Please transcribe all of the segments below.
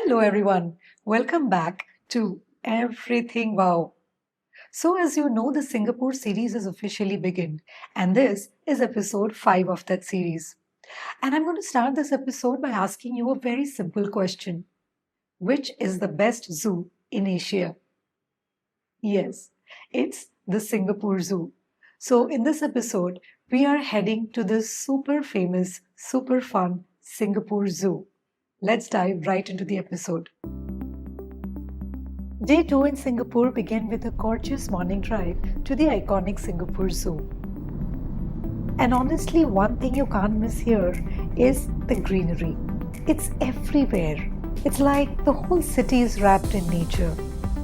Hello, everyone. Welcome back to Everything Wow. So, as you know, the Singapore series is officially begun, and this is episode 5 of that series. And I'm going to start this episode by asking you a very simple question. Which is the best zoo in Asia? Yes, it's the Singapore Zoo. So, in this episode, we are heading to the super famous, super fun Singapore Zoo. Let's dive right into the episode. Day 2 in Singapore began with a gorgeous morning drive to the iconic Singapore Zoo. And honestly, one thing you can't miss here is the greenery. It's everywhere. It's like the whole city is wrapped in nature.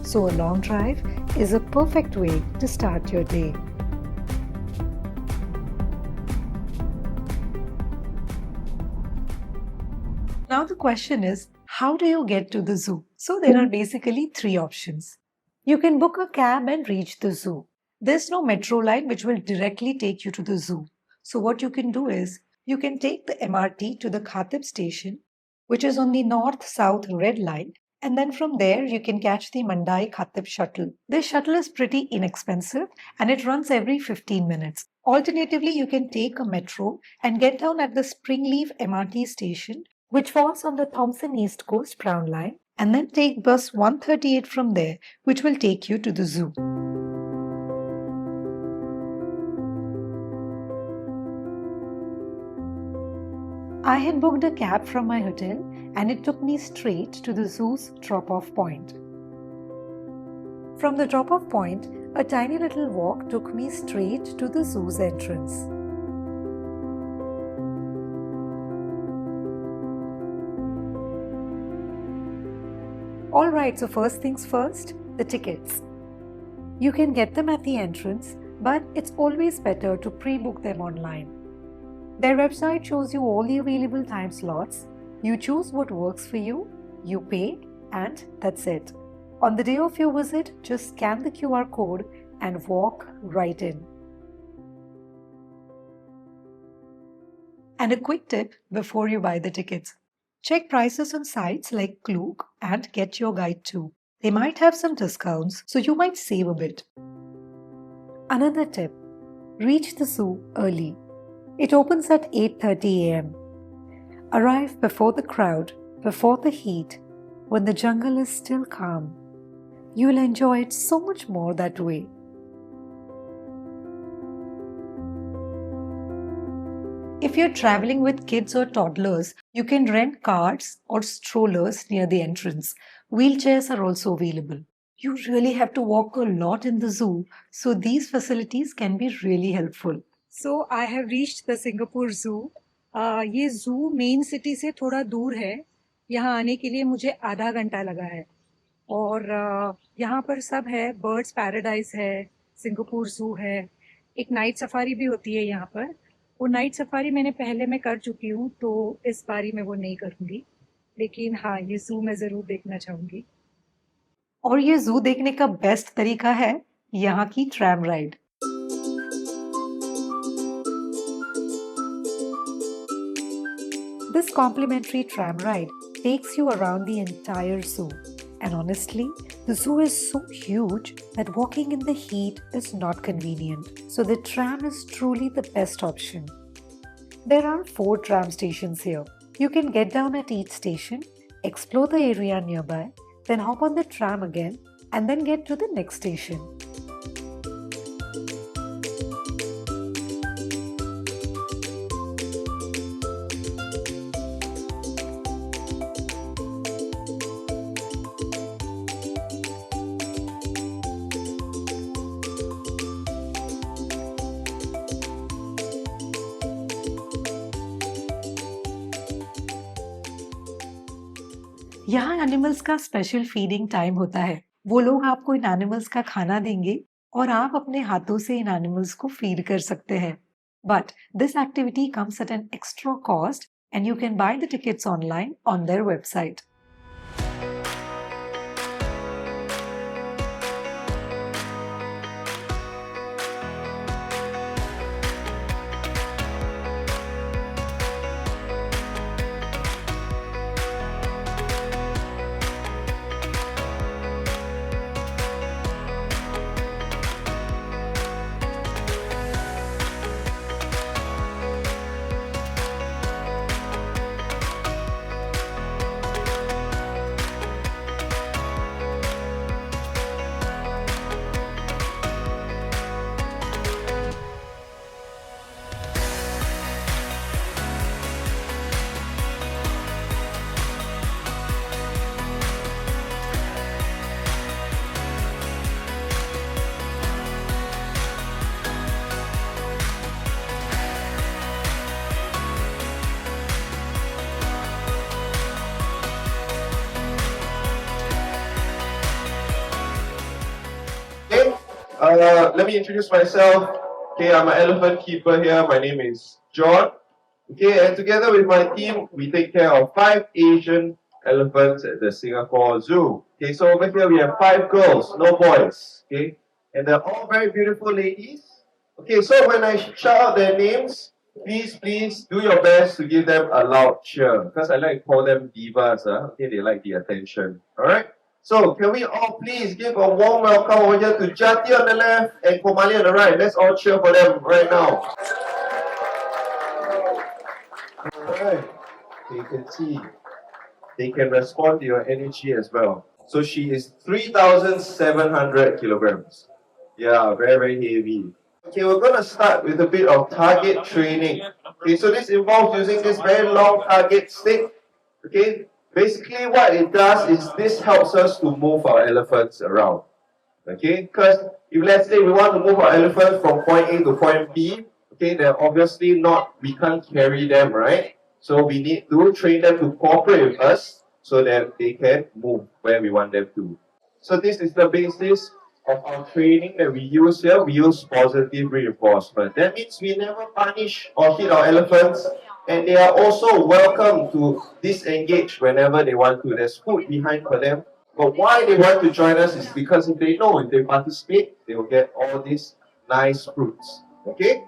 So a long drive is a perfect way to start your day. Now the question is, how do you get to the zoo? So there are basically 3 options. You can book a cab and reach the zoo. There's no metro line which will directly take you to the zoo. So what you can do is, you can take the MRT to the Khatib station, which is on the north-south red line, and then from there you can catch the Mandai Khatib shuttle. This shuttle is pretty inexpensive and it runs every 15 minutes. Alternatively, you can take a metro and get down at the Springleaf MRT station, which falls on the Thomson East Coast Brown Line, and then take bus 138 from there, which will take you to the zoo. I had booked a cab from my hotel and it took me straight to the zoo's drop-off point. From the drop-off point, a tiny little walk took me straight to the zoo's entrance. Alright, so first things first, the tickets. You can get them at the entrance, but it's always better to pre-book them online. Their website shows you all the available time slots. You choose what works for you, you pay, and that's it. On the day of your visit, just scan the QR code and walk right in. And a quick tip before you buy the tickets. Check prices on sites like Klook and get your guide too. They might have some discounts, so you might save a bit. Another tip, reach the zoo early. It opens at 8:30 a.m. Arrive before the crowd, before the heat, when the jungle is still calm. You'll enjoy it so much more that way. If you're traveling with kids or toddlers, you can rent carts or strollers near the entrance. Wheelchairs are also available. You really have to walk a lot in the zoo, so these facilities can be really helpful. So I have reached the Singapore Zoo. ये zoo main city से थोड़ा दूर है. यहाँ आने के लिए मुझे आधा घंटा लगा है. और यहाँ पर सब है. बर्ड्स पैराडाइज है, सिंगापुर जू है. एक नाइट सफारी भी होती है यहाँ पर. वो नाइट सफारी मैंने पहले मैं कर चुकी हूँ, तो इस बारी मैं वो नहीं करूँगी. लेकिन हाँ, ये जू मैं ज़रूर देखना चाहूँगी. और ये जू देखने का बेस्ट तरीका है यहाँ की tram ride. This complimentary tram ride takes you around the entire zoo. And honestly, the zoo is so huge that walking in the heat is not convenient. So the tram is truly the best option. There are 4 tram stations here. You can get down at each station, explore the area nearby, then hop on the tram again, and then get to the next station. यहाँ animals का special feeding time होता है. वो लोग आपको इन animals का खाना देंगे और आप अपने हाथों से इन एनिमल्स को फीड कर सकते हैं. But this activity comes at an extra cost and you can by the tickets online on their website. Let me introduce myself. Okay, I'm an elephant keeper here. My name is John. Okay, and together with my team, we take care of 5 Asian elephants at the Singapore Zoo. Okay, so over here we have 5 girls, no boys. Okay, and they're all very beautiful ladies. Okay, so when I shout out their names, please do your best to give them a loud cheer because I like to call them divas. Okay, they like the attention. All right. So can we all please give a warm welcome over here to Jati on the left and Komali on the right. Let's all cheer for them right now. Alright. You can see they can respond to your energy as well. So she is 3,700 kilograms. Yeah, very heavy. Okay, we're gonna start with a bit of target training. Okay, so this involves using this very long target stick. Okay, basically what it does is this helps us to move our elephants around. Okay, because if let's say we want to move our elephant from point A to point B, okay, then obviously we can't carry them, right? So we need to train them to cooperate with us so that they can move where we want them to. So this is the basis of our training that we use here. We use positive reinforcement. That means we never punish or hit our elephants, and they are also welcome to disengage whenever they want to. There's food behind for them. But why they want to join us is because if they know if they participate, they will get all these nice fruits. Okay?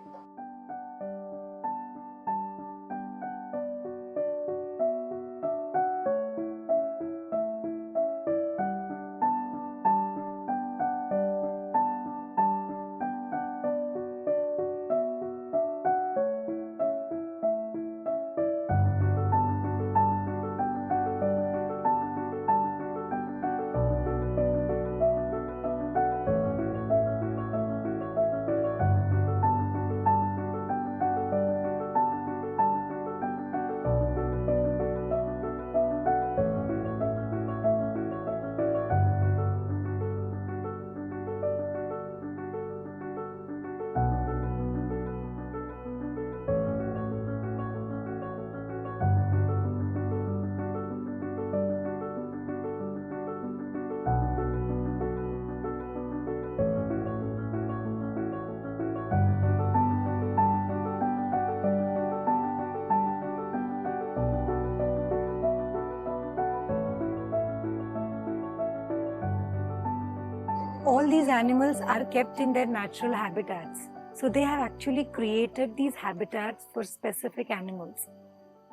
All these animals are kept in their natural habitats. So they have actually created these habitats for specific animals.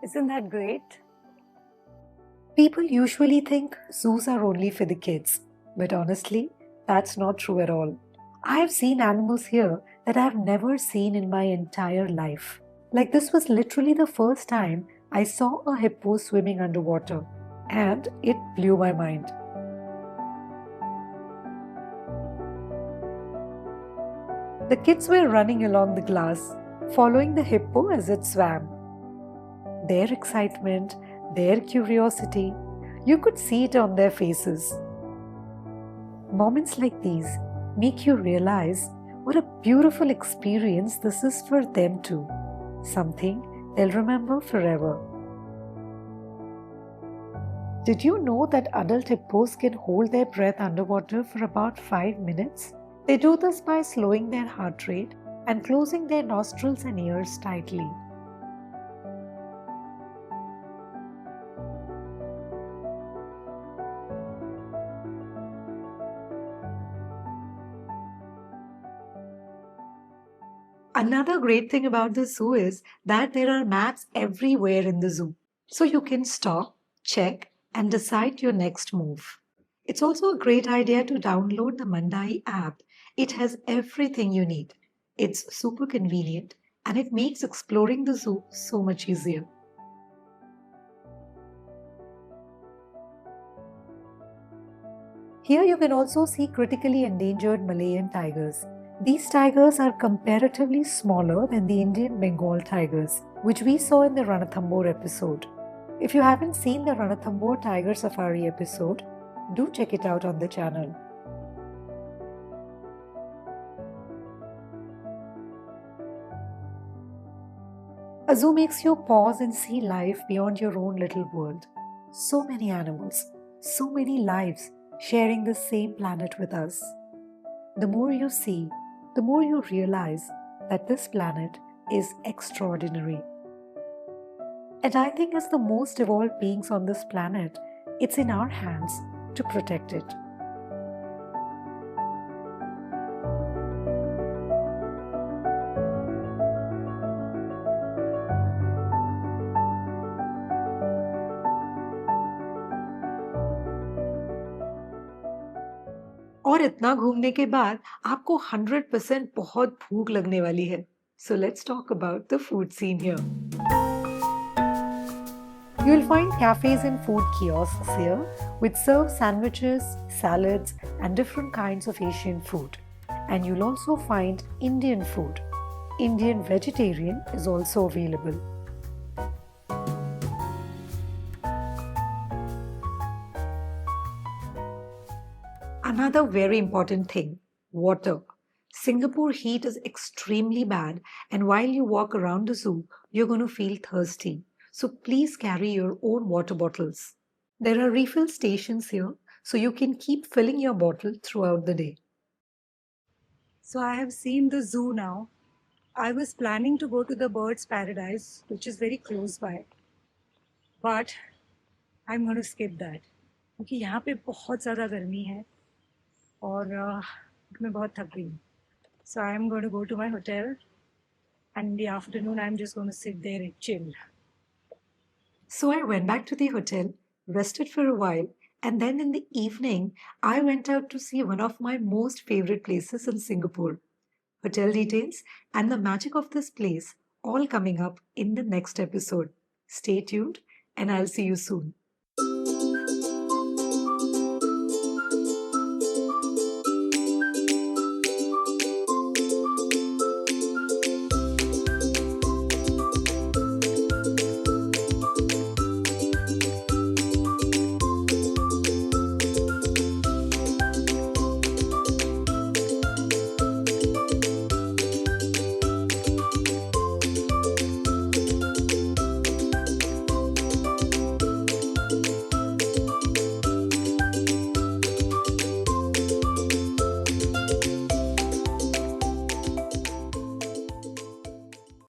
Isn't that great? People usually think zoos are only for the kids, but honestly, that's not true at all. I have seen animals here that I have never seen in my entire life. Like, this was literally the first time I saw a hippo swimming underwater, and it blew my mind. The kids were running along the glass, following the hippo as it swam. Their excitement, their curiosity, you could see it on their faces. Moments like these make you realize what a beautiful experience this is for them too. Something they'll remember forever. Did you know that adult hippos can hold their breath underwater for about 5 minutes? They do this by slowing their heart rate and closing their nostrils and ears tightly. Another great thing about the zoo is that there are maps everywhere in the zoo. So you can stop, check, and decide your next move. It's also a great idea to download the Mandai app. It has everything you need. It's super convenient and it makes exploring the zoo so much easier. Here you can also see critically endangered Malayan tigers. These tigers are comparatively smaller than the Indian Bengal tigers, which we saw in the Ranthambore episode. If you haven't seen the Ranthambore Tiger Safari episode, do check it out on the channel. A zoo makes you pause and see life beyond your own little world. So many animals, so many lives sharing the same planet with us. The more you see, the more you realize that this planet is extraordinary. And I think, as the most evolved beings on this planet, it's in our hands to protect it. और इतना घूमने के बाद आपको 100% बहुत भूख लगने वाली है. So let's talk about the food scene here. You'll find cafes and food kiosks here which serve sandwiches, salads, and different kinds of Asian food. And you'll also find Indian food. Indian vegetarian is also available. Another very important thing, water. Singapore heat is extremely bad, and while you walk around the zoo, you're going to feel thirsty. So please carry your own water bottles. There are refill stations here, so you can keep filling your bottle throughout the day. So I have seen the zoo now. I was planning to go to the Birds Paradise, which is very close by. But I'm going to skip that. क्योंकि यहाँ पे बहुत ज़्यादा गर्मी है और मैं बहुत थक गई हूँ. So I'm going to go to my hotel, and in the afternoon I'm just going to sit there and chill. So I went back to the hotel, rested for a while, and then in the evening, I went out to see one of my most favorite places in Singapore. Hotel details and the magic of this place all coming up in the next episode. Stay tuned, and I'll see you soon.